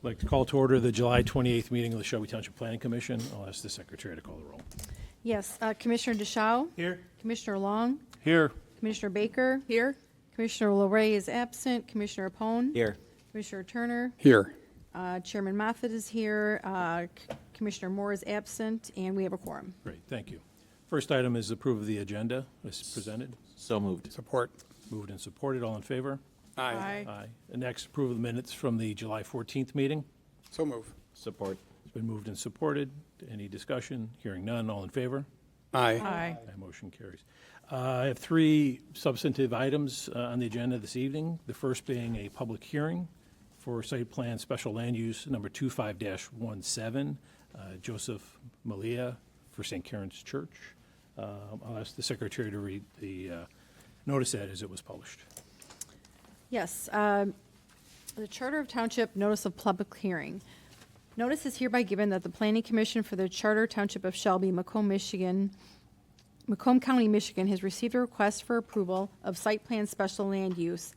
I'd like to call to order the July 28th meeting of the Shelby Township Planning Commission. I'll ask the secretary to call the roll. Yes, Commissioner DeShaw? Here. Commissioner Long? Here. Commissioner Baker? Here. Commissioner LeRae is absent. Commissioner Pone? Here. Commissioner Turner? Here. Chairman Moffett is here. Commissioner Moore is absent, and we have a quorum. Great, thank you. First item is approve of the agenda as presented. So moved. Support. Moved and supported. All in favor? Aye. Aye. And next, approve of the minutes from the July 14th meeting. So move. Support. It's been moved and supported. Any discussion? Hearing none. All in favor? Aye. Aye. That motion carries. I have three substantive items on the agenda this evening. The first being a public hearing for site plan special land use number 25-17, Joseph Malia for St. Karen's Church. I'll ask the secretary to read the notice as it was published. Yes, the Charter of Township Notice of Public Hearing. Notice is hereby given that the Planning Commission for the Charter Township of Shelby, Macomb County, Michigan, has received a request for approval of site plan special land use.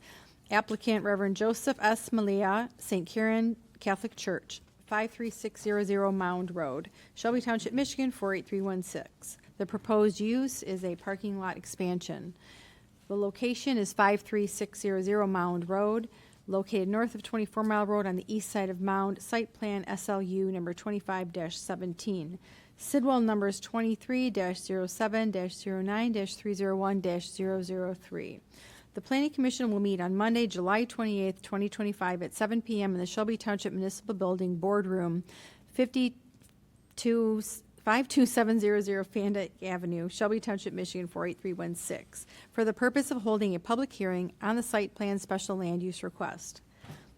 Applicant Reverend Joseph S. Malia, St. Karen Catholic Church, 53600 Mound Road, Shelby Township, Michigan, 48316. The proposed use is a parking lot expansion. The location is 53600 Mound Road, located north of 24 Mile Road on the east side of Mound. Site plan SLU number 25-17. Sidwell numbers 23-07-09-301-003. The Planning Commission will meet on Monday, July 28th, 2025 at 7 p.m. in the Shelby Township Municipal Building Boardroom, 52700 Fanda Avenue, Shelby Township, Michigan, 48316, for the purpose of holding a public hearing on the site plan special land use request.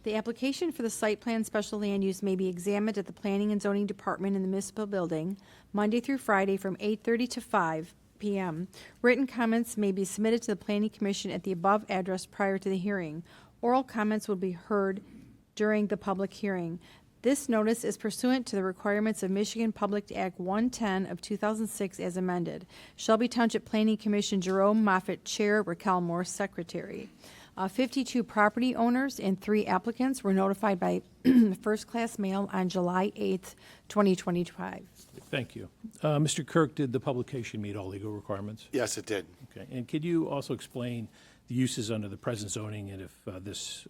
The application for the site plan special land use may be examined at the Planning and Zoning Department in the municipal building Monday through Friday from 8:30 to 5 p.m. Written comments may be submitted to the Planning Commission at the above address prior to the hearing. Oral comments will be heard during the public hearing. This notice is pursuant to the requirements of Michigan Public Act 110 of 2006 as amended. Shelby Township Planning Commission, Jerome Moffett, Chair, Raquel Moore, Secretary. 52 property owners and 3 applicants were notified by first-class mail on July 8th, 2025. Thank you. Mr. Kirk, did the publication meet all legal requirements? Yes, it did. Okay. And could you also explain the uses under the present zoning and if this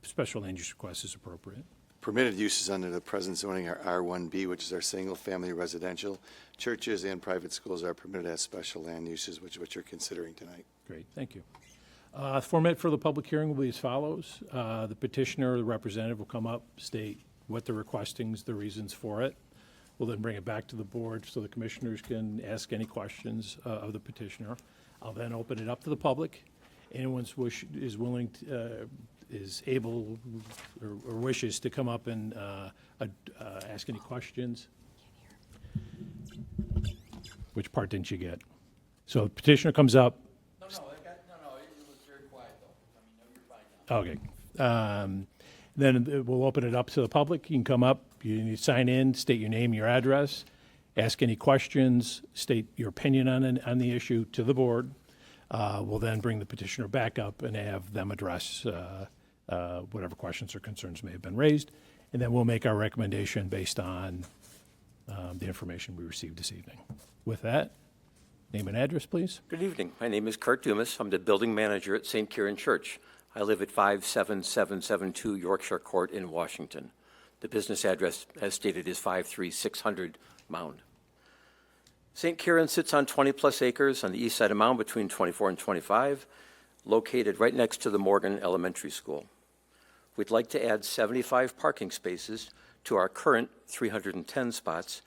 special land use request is appropriate? Permitted uses under the present zoning are R1B, which is our single-family residential. Churches and private schools are permitted as special land uses, which is what you're considering tonight. Great, thank you. Format for the public hearing will be as follows. The petitioner or the representative will come up, state what they're requesting, the reasons for it. We'll then bring it back to the board so the commissioners can ask any questions of the petitioner. I'll then open it up to the public. Anyone is willing to, is able or wishes to come up and ask any questions. Which part didn't you get? So the petitioner comes up. No, it was very quiet though. I mean, no, you're fine now. Okay. Then we'll open it up to the public. You can come up, you need to sign in, state your name, your address, ask any questions, state your opinion on the issue to the board. We'll then bring the petitioner back up and have them address whatever questions or concerns may have been raised. And then we'll make our recommendation based on the information we received this evening. With that, name and address, please. Good evening. My name is Kurt Dumas. I'm the building manager at St. Karen Church. I live at 57772 Yorkshire Court in Washington. The business address, as stated, is 53600 Mound. St. Karen sits on 20-plus acres on the east side of Mound between 24 and 25, located right next to the Morgan Elementary School. We'd like to add 75 parking spaces to our current 310 spots,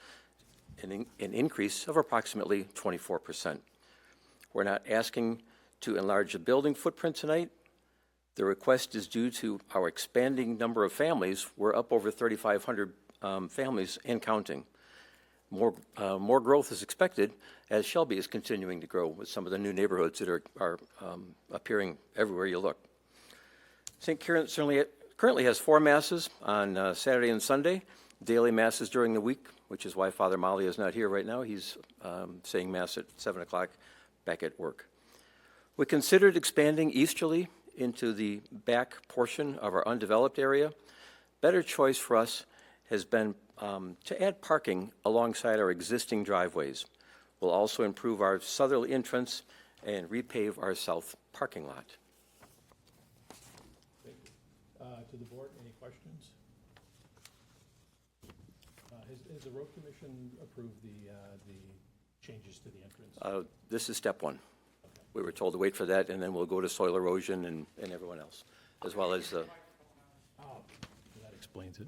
an increase of approximately 24%. We're not asking to enlarge the building footprint tonight. The request is due to our expanding number of families. We're up over 3,500 families and counting. More growth is expected as Shelby is continuing to grow with some of the new neighborhoods that are appearing everywhere you look. St. Karen currently has 4 masses on Saturday and Sunday, daily masses during the week, which is why Father Molly is not here right now. He's saying mass at 7 o'clock back at work. We considered expanding easterly into the back portion of our undeveloped area, better choice for us has been to add parking alongside our existing driveways. We'll also improve our southerly entrance and repave our south parking lot. To the board, any questions? Has the road commission approved the changes to the entrance? This is step one. We were told to wait for that, and then we'll go to soil erosion and everyone else, as well as the... That explains it.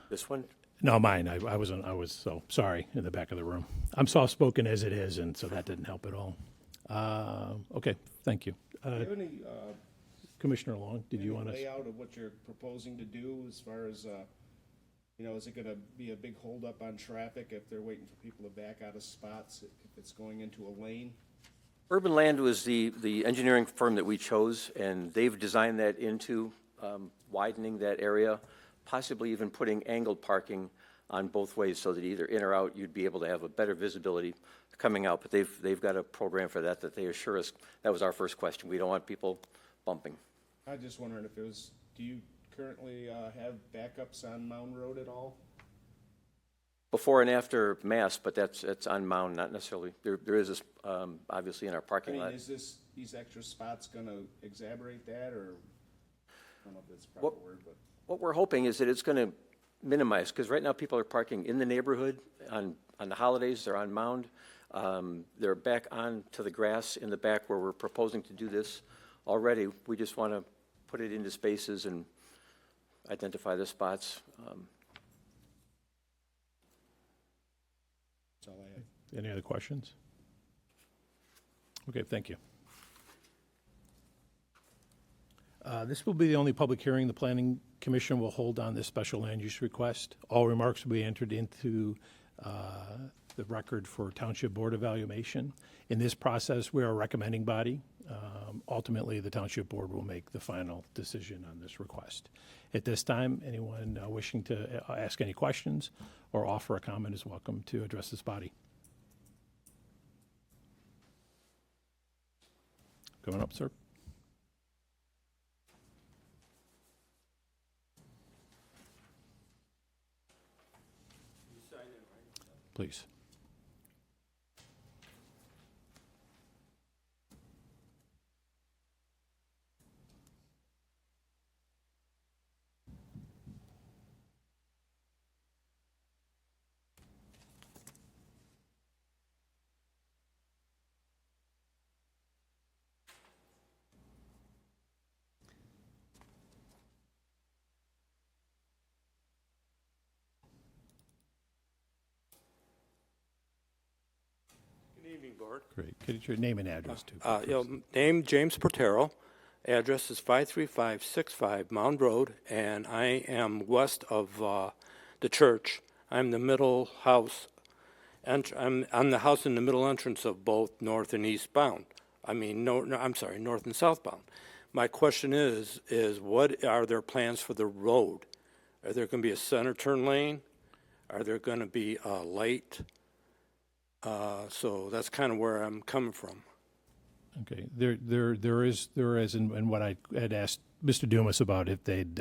This one? No, mine. I was so sorry in the back of the room. I'm soft-spoken as it is, and so that didn't help at all. Okay, thank you. Do you have any Commissioner Long, did you want to? layout of what you're proposing to do as far as, is it gonna be a big holdup on traffic if they're waiting for people to back out of spots, if it's going into a lane? Urban Land was the engineering firm that we chose, and they've designed that into widening that area, possibly even putting angled parking on both ways so that either in or out, you'd be able to have a better visibility coming out. But they've got a program for that they assure us. That was our first question. We don't want people bumping. I just wondering if it was, do you currently have backups on Mound Road at all? Before and after Mass, but that's on Mound, not necessarily. There is this, obviously in our I parking mean, lot. is these extra spots gonna exacerbate that, or, I don't know if that's the proper word, but. What we're hoping is that it's going to minimize, because right now people are parking in the neighborhood on the holidays, they're on Mound. They're back on to the grass in the back where we're proposing to do this already. We just want to put it into spaces and identify the spots. That's all I have. Any other questions? Okay, thank you. This will be the only public hearing the Planning Commission will hold on this special land use request. All remarks will be entered into the record for Township Board evaluation. In this process, we are a recommending body. Ultimately, the Township Board will make the final decision on this request. At this time, anyone wishing to ask any questions or offer a comment is welcome to address this body. Coming up, sir. Please. Good evening, Board. Great. Could you your name and address, too? Name James Portero. Address is 53565 Mound Road, and I am west of the church. I'm the middle house. I'm the house in the middle entrance of both north and eastbound. North and southbound. My question is what are their plans for the road? Are there going to be a center turn lane? Are there going to be a light? So that's kind of where I'm coming from. Okay. There is, and what I had asked Mr. Dumas about if they'd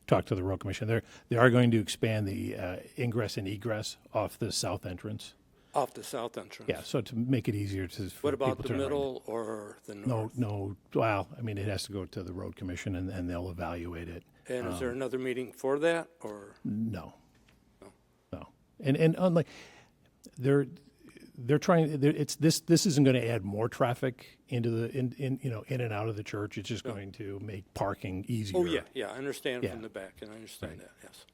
talk to the road commission. They are going to expand the ingress and egress off the south entrance. Off the south entrance? Yeah, so to make it easier to. What about the middle or the north? No, well, I mean, it has to go to the road commission and they'll evaluate it. And is there another meeting for that, or? No. And unlike, they're trying, this isn't going to add more traffic into in and out of the church. It's just going to make parking easier. Oh, yeah, I understand from the back, and I understand that, yes.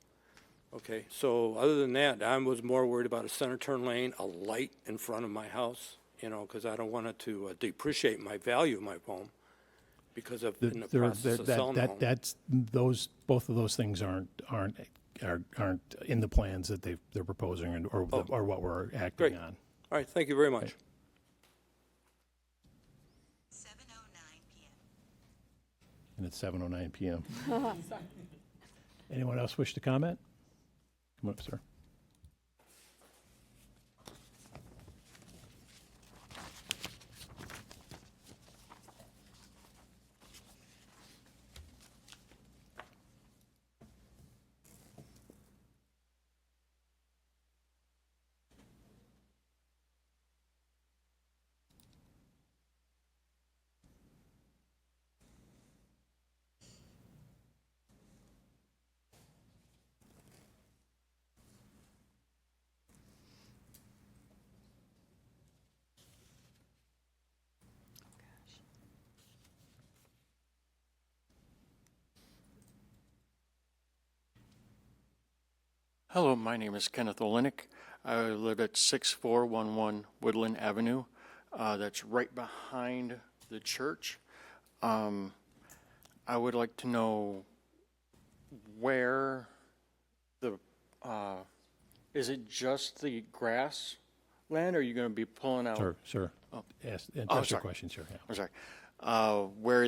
Okay, so other than that, I was more worried about a center turn lane, a light in front of my house, because I don't want it to depreciate my value of my home because of in the process of selling the home. Both of those things aren't in the plans that they're proposing or what we're acting Great. on. All right, thank you very much. 7:09 p.m. And it's 7:09 p.m. Anyone else wish to comment? Come up, sir. Hello, my name is Kenneth Olenek. I live at 6411 Woodland Avenue. That's right behind the church. I would like to know where is it just the grass land, or are you going to be pulling out? Sir. Oh. Ask Oh, your sorry. question, sir. Yeah. I'm sorry. Where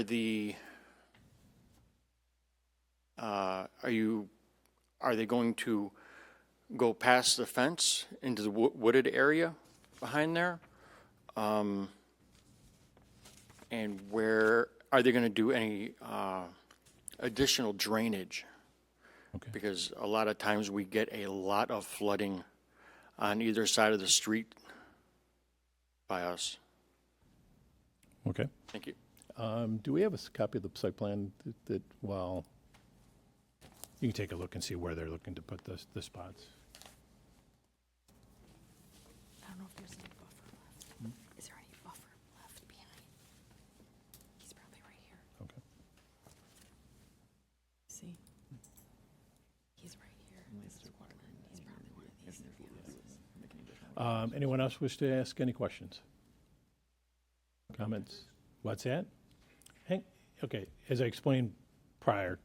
are they going to go past the fence into the wooded area behind there? And where are they going to do any additional drainage? Okay. Because a lot of times we get a lot of flooding on either side of the street by us. Okay. Thank you. Do we have a copy of the site plan that well, you can take a look and see where they're looking to put the spots? I don't know if there's any buffer left. Is there any buffer left behind? He's probably right here. Okay. See? He's right here. This is Woodland. He's probably one of these three houses. Anyone else wish to ask any questions? Comments? What's that? Okay, as I explained prior,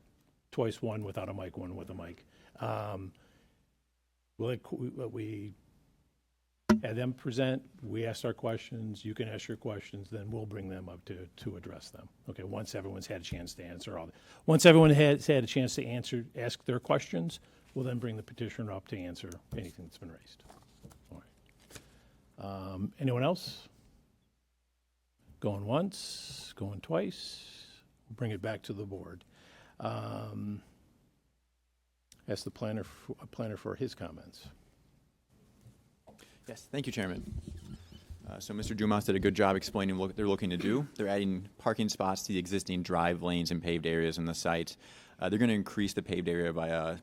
twice, one without a mic, one with a mic. We had them present, we asked our questions, you can ask your questions, then we'll bring them up to address them. Okay, once everyone's had a chance to answer once everyone has had a chance to ask their questions, we'll then bring the petitioner up to answer anything that's been raised. All right. Anyone else? Going once, going twice, bring it back to the board. Ask the planner for his comments. Yes, thank you, Chairman. So Mr. Dumas did a good job explaining what they're looking to do. They're adding parking spots to the existing drive lanes and paved areas on the site. They're going to increase the paved area by a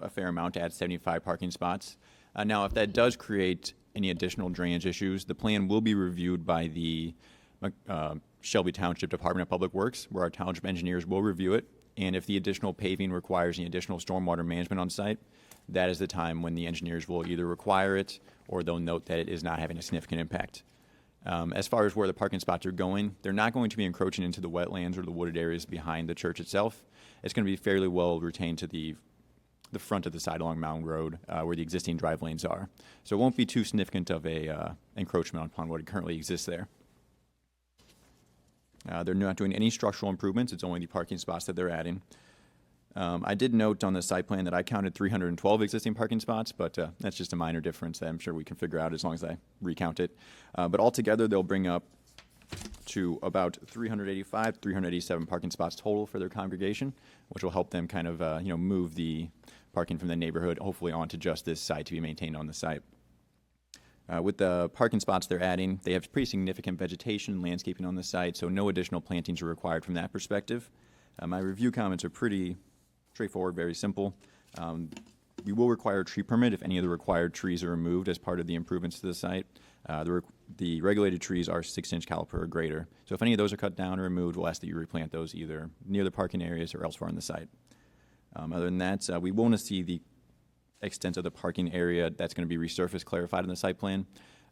fair amount to add 75 parking spots. Now, if that does create any additional drainage issues, the plan will be reviewed by the Shelby Township Department of Public Works, where our township engineers will review it. And if the additional paving requires any additional stormwater management on site, that is the time when the engineers will either require it or they'll note that it is not having a significant impact. As far as where the parking spots are going, they're not going to be encroaching into the wetlands or the wooded areas behind the church itself. It's going to be fairly well retained to the front of the side along Mound Road where the existing drive lanes are. So it won't be too significant of a encroachment upon what currently exists there. They're not doing any structural improvements. It's only the parking spots that they're adding. I did note on the site plan that I counted 312 existing parking spots, but that's just a minor difference that I'm sure we can figure out as long as I recount it. But altogether, they'll bring up to about 385, 387 parking spots total for their congregation, which will help them kind of move the parking from the neighborhood, hopefully onto just this site to be maintained on the site. With the parking spots they're adding, they have pretty significant vegetation and landscaping on the site, so no additional plantings are required from that perspective. My review comments are pretty straightforward, very simple. We will require a tree permit if any of the required trees are removed as part of the improvements to the site. The regulated trees are 6-inch caliper or greater, so if any of those are cut down or removed, we'll ask that you replant those either near the parking areas or elsewhere on the site. Other than that, we want to see the extent of the parking area that's going to be resurfaced clarified in the site plan.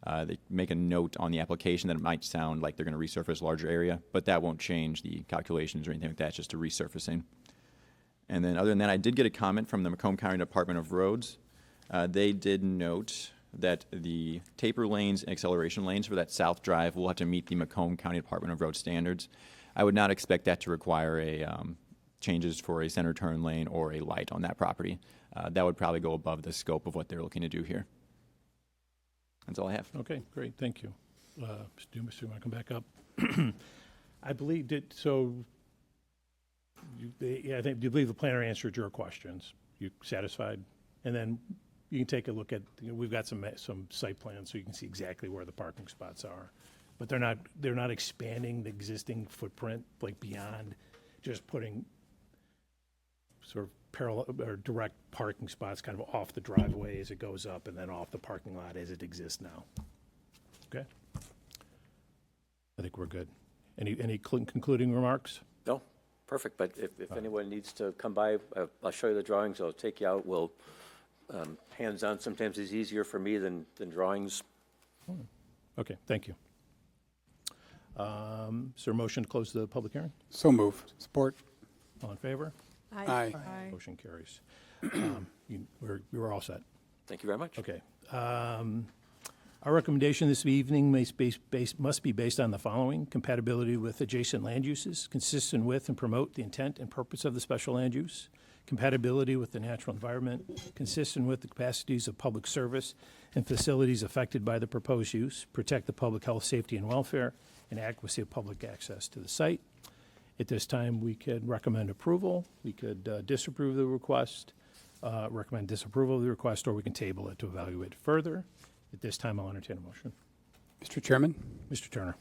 They make a note on the application that it might sound like they're going to resurface a larger area, but that won't change the calculations or anything like that. It's just a resurfacing. And then other than that, I did get a comment from the Macomb County Department of Roads. They did note that the taper lanes and acceleration lanes for that south drive will have to meet the Macomb County Department of Road standards. I would not expect that to require changes for a center turn lane or a light on that property. That would probably go above the scope of what they're looking to do here. That's all I have. Okay, great, thank you. Mr. Dumas, you want to come back up? I believe that, so, I think you believe the planner answered your questions. You satisfied? And then you can take a look at, we've got some site plans so you can see exactly where the parking spots are. But they're not expanding the existing footprint, like beyond just putting sort of parallel or direct parking spots kind of off the driveway as it goes up and then off the parking lot as it exists now. Okay? I think we're good. Any concluding remarks? No, perfect, but if anyone needs to come by, I'll show you the drawings, I'll take you out, we'll Hands-on sometimes is easier for me than drawings. Okay, thank you. Is there a motion to close the public hearing? So moved. Support. All in favor? Aye. Motion carries. We're all set. Thank you very much. Okay. Our recommendation this evening must be based on the following: compatibility with adjacent land uses, consistent with and promote the intent and purpose of the special land use, compatibility with the natural environment, consistent with the capacities of public service and facilities affected by the proposed use, protect the public health, safety, and welfare, and adequacy of public access to the site. At this time, we could recommend approval, we could disapprove the request, recommend disapproval of the request, or we can table it to evaluate further. At this time, I'll entertain a motion. Mr. Chairman, Mr. Turner.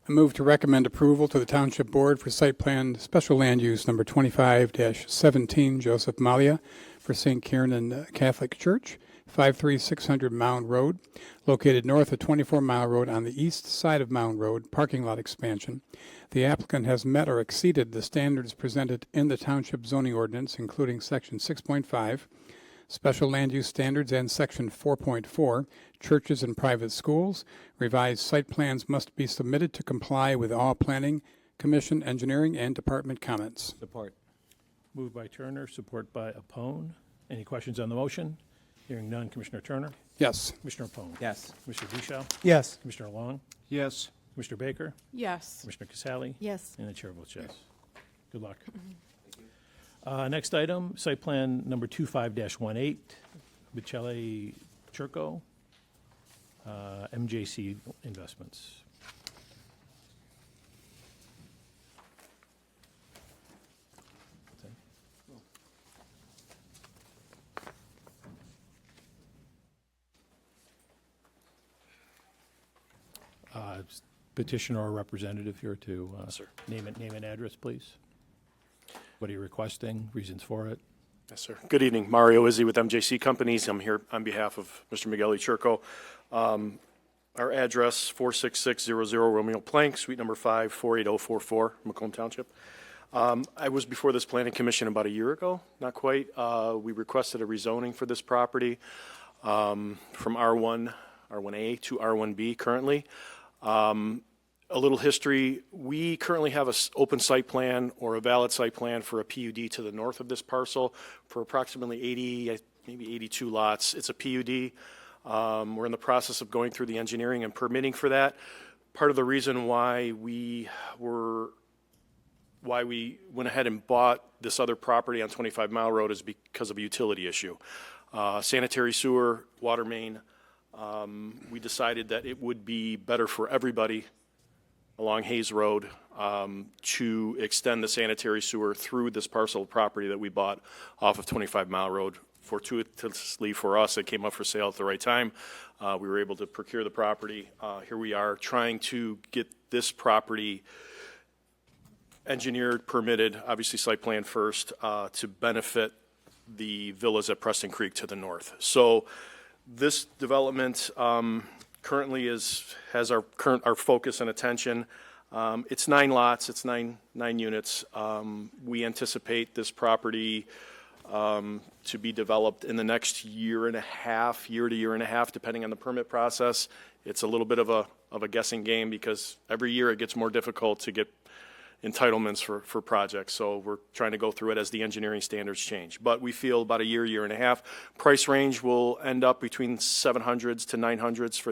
I move to recommend approval to the Township Board for Site Plan Special Land Use Number 25-17 Joseph Malia for St. Kieran Catholic Church, 53600 Mound Road, located north of 24 Mile Road on the east side of Mound Road, parking lot expansion. The applicant has met or exceeded the standards presented in the Township zoning ordinance, including Section 6.5, Special Land Use Standards, and Section 4.4, Churches and Private Schools. Revised site plans must be submitted to comply with all Planning Commission, Engineering, and Department comments. Support. Moved by Turner, support by Apone. Any questions on the motion? Hearing none. Commissioner Turner? Yes. Commissioner Apone? Yes. Commissioner Deschamps? Yes. Commissioner Long? Yes. Commissioner Baker? Yes. Commissioner Casale? Yes. And the chair votes yes. Good luck. Next item, site plan number 25-18, Michele Churko, MJC Investments. Petitioner or representative here to Sir. name and address, please. What are you requesting? Reasons for it? Yes, sir. Good evening. Mario Izzi with MJC Companies. I'm here on behalf of Mr. Miguel Churko. Our address, 46600 Romeo Plank, suite number 5, 48044, Macomb Township. I was before this planning commission about a year ago, not quite. We requested a rezoning for this property from R1A to R1B currently. A little history, we currently have an open site plan or a valid site plan for a PUD to the north of this parcel for approximately 80, maybe 82 lots. It's a PUD. We're in the process of going through the engineering and permitting for that. Part of the reason why we went ahead and bought this other property on 25 Mile Road is because of a utility issue. Sanitary sewer, water main. We decided that it would be better for everybody along Hayes Road to extend the sanitary sewer through this parcel of property that we bought off of 25 Mile Road. Fortuitously for us, it came up for sale at the right time. We were able to procure the property. Here we are trying to get this property engineered, permitted, obviously site plan first, to benefit the villas at Preston Creek to the north. So this development currently has our focus and attention. It's 9 lots, it's nine units. We anticipate this property to be developed in the next year to year and a half, depending on the permit process. It's a little bit of a guessing game because every year it gets more difficult to get entitlements for projects. So we're trying to go through it as the engineering standards change. But we feel about a year and a half. Price range will end up between 700s to 900s for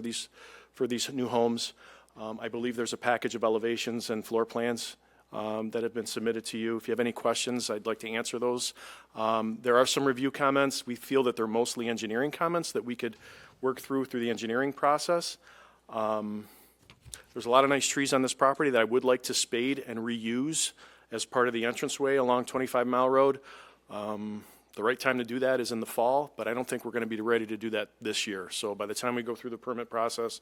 these new homes. I believe there's a package of elevations and floor plans that have been submitted to you. If you have any questions, I'd like to answer those. There are some review comments. We feel that they're mostly engineering comments that we could work through the engineering process. There's a lot of nice trees on this property that I would like to spade and reuse as part of the entranceway along 25 Mile Road. The right time to do that is in the fall, but I don't think we're going to be ready to do that this year. So by the time we go through the permit process,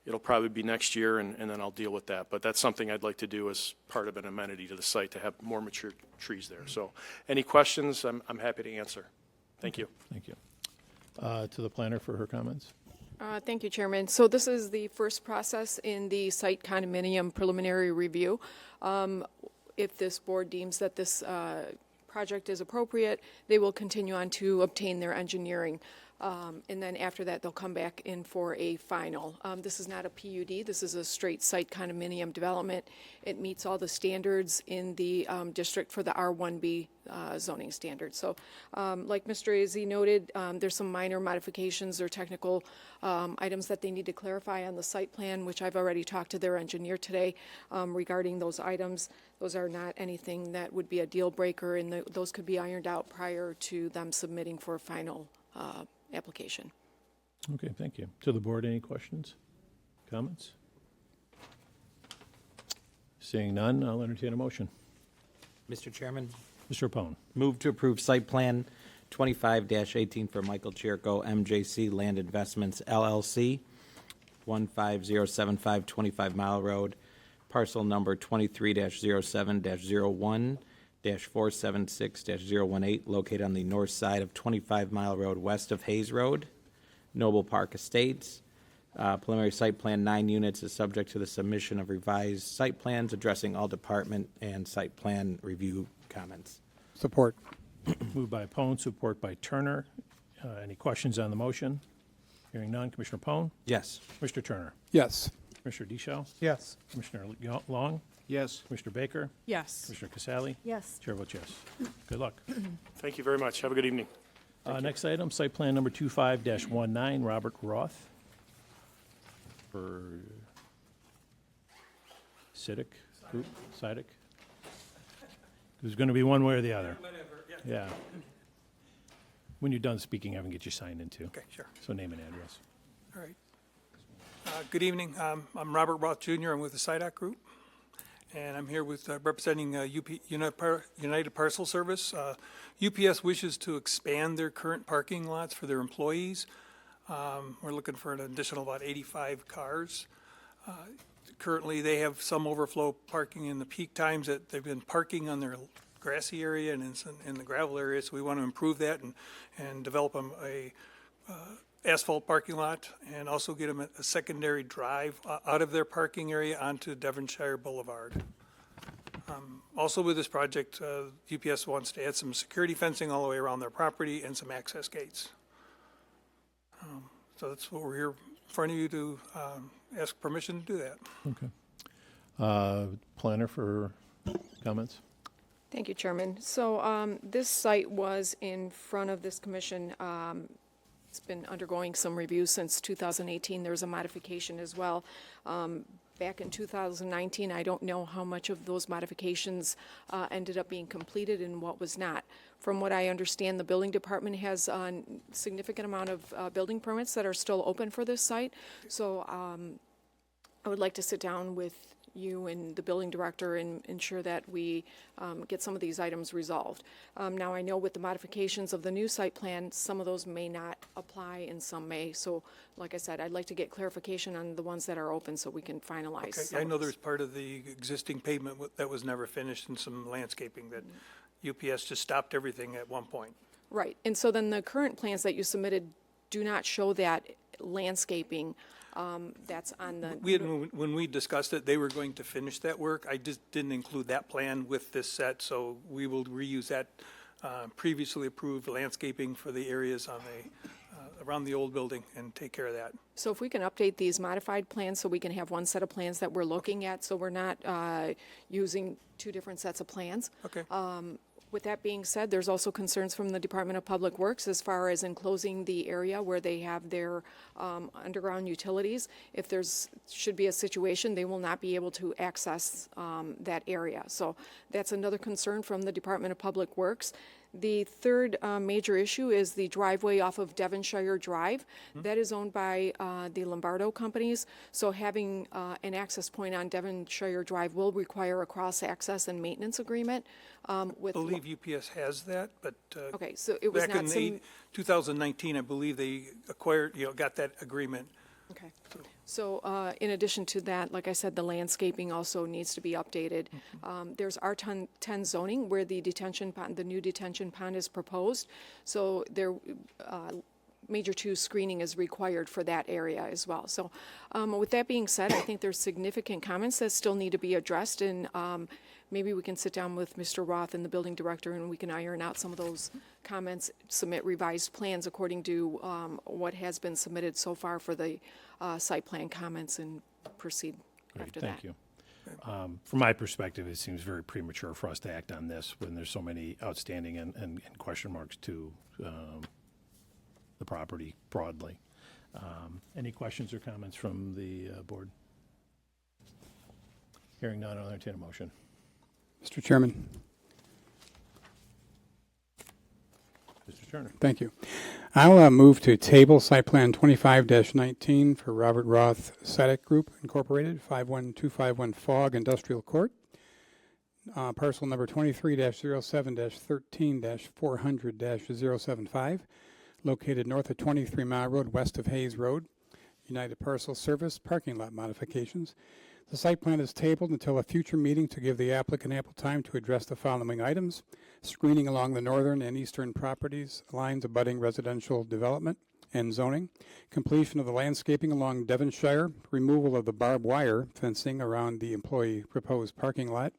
it'll probably be next year, and then I'll deal with that. But that's something I'd like to do as part of an amenity to the site, to have more mature trees there. So any questions, I'm happy to answer. Thank you. Thank you. To the planner for her comments. Thank you, Chairman. So this is the first process in the site condominium preliminary review. If this board deems that this project is appropriate, they will continue on to obtain their engineering. And then after that, they'll come back in for a final. This is not a PUD, this is a straight site condominium development. It meets all the standards in the district for the R1B zoning standards. So like Mr. Azzi noted, there's some minor modifications or technical items that they need to clarify on the site plan, which I've already talked to their engineer today regarding those items. Those are not anything that would be a deal breaker, and those could be ironed out prior to them submitting for a final application. Okay, thank you. To the board, any questions, comments? Seeing none, I'll entertain a motion. Mr. Chairman, Mr. Pone. move to approve site plan 25-18 for Michael Chirico, MJC Land Investments LLC, 15075 25 Mile Road, parcel number 23-07-01-476-018, located on the north side of 25 Mile Road, west of Hayes Road, Noble Park Estates. Preliminary site plan, 9 units, is subject to the submission of revised site plans addressing all department and site plan review comments. Support. Moved by Pone, support by Turner. Any questions on the motion? Hearing none. Commissioner Pone? Yes. Mr. Turner? Yes. Commissioner Deschamps? Yes. Commissioner Long? Yes. Commissioner Baker? Yes. Commissioner Casale? Yes. Chair votes yes. Good luck. Thank you very much. Have a good evening. Next item, site plan number 25-19, Robert Roth for Cidic Group, Cidic. There's going to be one way or the other. Yeah. When you're done speaking, I can get you signed in too. Okay, sure. So name and address. All right. Good evening. I'm Robert Roth Jr. I'm with the SIDOC Group, and I'm here with representing United Parcel Service. UPS wishes to expand their current parking lots for their employees. We're looking for an additional about 85 cars. Currently, they have some overflow parking in the peak times that they've been parking on their grassy area and in the gravel area, so we want to improve that and develop them a asphalt parking lot and also get them a secondary drive out of their parking area onto Devonshire Boulevard. Also with this project, UPS wants to add some security fencing all the way around their property and some access gates. So that's what we're here in front of you to ask permission to do that. Okay. Planner for comments? Thank you, Chairman. So this site was in front of this commission. It's been undergoing some reviews since 2018. There was a modification as well. Back in 2019, I don't know how much of those modifications ended up being completed and what was not. From what I understand, the building department has a significant amount of building permits that are still open for this site. So I would like to sit down with you and the building director and ensure that we get some of these items resolved. Now, I know with the modifications of the new site plan, some of those may not apply and some may. So, like I said, I'd like to get clarification on the ones that are open so we can finalize. Okay, I know there's part of the existing pavement that was never finished and some landscaping that UPS just stopped everything at one point. Right, and so then the current plans that you submitted do not show that landscaping that's on the. When we discussed it, they were going to finish that work. I just didn't include that plan with this set, so we will reuse that previously approved landscaping for the areas on the around the old building and take care of that. So if we can update these modified plans so we can have one set of plans that we're looking at, so we're not using two different sets of plans. Okay. With that being said, there's also concerns from the Department of Public Works as far as enclosing the area where they have their underground utilities. If there's should be a situation, they will not be able to access that area. So that's another concern from the Department of Public Works. The third major issue is the driveway off of Devonshire Drive. That is owned by the Lombardo companies. So having an access point on Devonshire Drive will require a cross-access and maintenance agreement with. I believe UPS has that, but okay, so it was back not in 2019, I believe they acquired, got that agreement. Okay. So in addition to that, like I said, the landscaping also needs to be updated. There's R10 zoning where the detention pond, the new detention pond is proposed. So there, Major 2 screening is required for that area as well. So with that being said, I think there's significant comments that still need to be addressed, and maybe we can sit down with Mr. Roth and the building director, and we can iron out some of those comments, submit revised plans according to what has been submitted so far for the site plan comments, and proceed after that. Thank you. From my perspective, it seems very premature for us to act on this when there's so many outstanding and question marks to the property broadly. Any questions or comments from the board? Hearing none, I'll entertain a motion. Mr. Chairman. Mr. Turner. Thank you. I'll move to table site plan 25-19 for Robert Roth SEDEC Group Incorporated, 51251 Fogg Industrial Court. Parcel number 23-07-13-400-075, located north of 23 Mile Road, west of Hayes Road. United Parcel Service parking lot modifications. The site plan is tabled until a future meeting to give the applicant ample time to address the following items: screening along the northern and eastern properties lines abutting residential development and zoning, completion of the landscaping along Devonshire, removal of the barbed wire fencing around the employee proposed parking lot,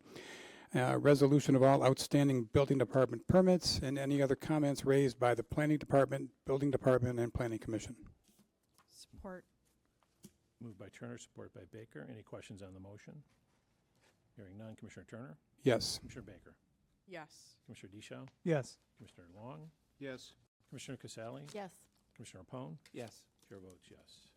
resolution of all outstanding building department permits, and any other comments raised by the planning department, building department, and planning commission. Support. Moved by Turner, supported by Baker. Any questions on the motion? Hearing none. Commissioner Turner? Yes. Commissioner Baker? Yes. Commissioner Deschamps? Yes. Commissioner Long? Yes. Commissioner Casale? Yes. Commissioner Pone? Yes. Chair votes yes.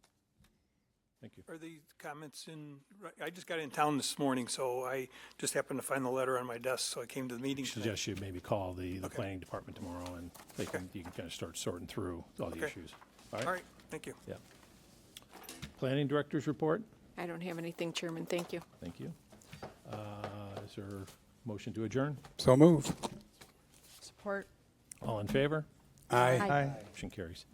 Thank you. Are the comments in, I just got in town this morning, so I just happened to find the letter on my desk, so I came to the meeting today. Suggest you maybe call the planning department tomorrow, and you can kind of start sorting through all the issues. All right, thank you. Yeah. Planning director's report? I don't have anything, Chairman. Thank you. Thank you. Is there a motion to adjourn? So move. Support. All in favor? Aye. Aye. Motion carries.